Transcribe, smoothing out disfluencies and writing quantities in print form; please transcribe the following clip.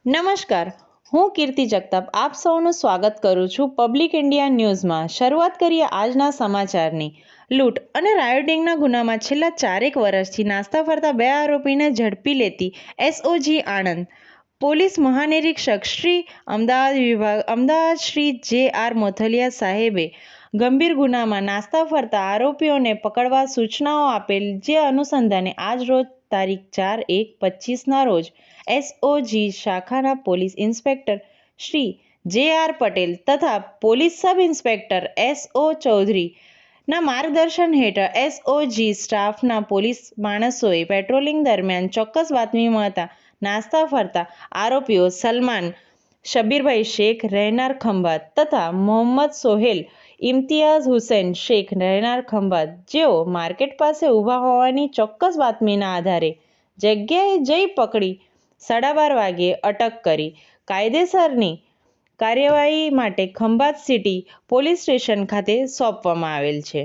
નમસ્કાર, હું કીર્તિ જગતાપ આપ સૌનું સ્વાગત કરું છું પબ્લિક ઇન્ડિયા ન્યૂઝમાં। શરૂઆત કરીએ આજના સમાચારની। લૂંટ અને રાયોટિંગના ગુનામાં છેલ્લા 4 વર્ષથી નાસ્તા ફરતા 2 આરોપીને ઝડપી લેતી એસઓજી આણંદ પોલીસ મહાનિરીક્ષક શ્રી અમદાવાદ શ્રી જે.આર. મોથલિયા સાહેબે ગંભીર ગુનામાં નાસ્તા ફરતા આરોપીઓને પકડવા સૂચનાઓ આપેલ, જે અનુસંધાને આજ રોજ તારીખ 4/1/25ના રોજ એસઓજી શાખાના પોલીસ ઇન્સ્પેક્ટર શ્રી જે.આર. પટેલ તથા પોલીસ સબ ઇન્સ્પેક્ટર એસ.ઓ. ચૌધરી ના માર્ગદર્શન હેઠળ એસઓજી સ્ટાફના પોલીસ માણસોએ પેટ્રોલિંગ દરમિયાન ચોક્કસ બાતમી મળતા નાસ્તા ફરતા આરોપીઓ સલમાન શબ્બીરભાઈ શેખ રહેનાર ખંભાત તથા મોહમ્મદ સોહેલ ઇમ્તિયાઝ હુસૈન શેખ રહેનાર ખંભાત, જેઓ માર્કેટ પાસે ઊભા હોવાની ચોક્કસ બાતમીના આધારે જગ્યાએ જઈ પકડી 12:30 વાગ્યે અટક કરી કાયદેસરની કાર્યવાહી માટે ખંભાત સિટી પોલીસ સ્ટેશન ખાતે સોંપવામાં આવેલ છે।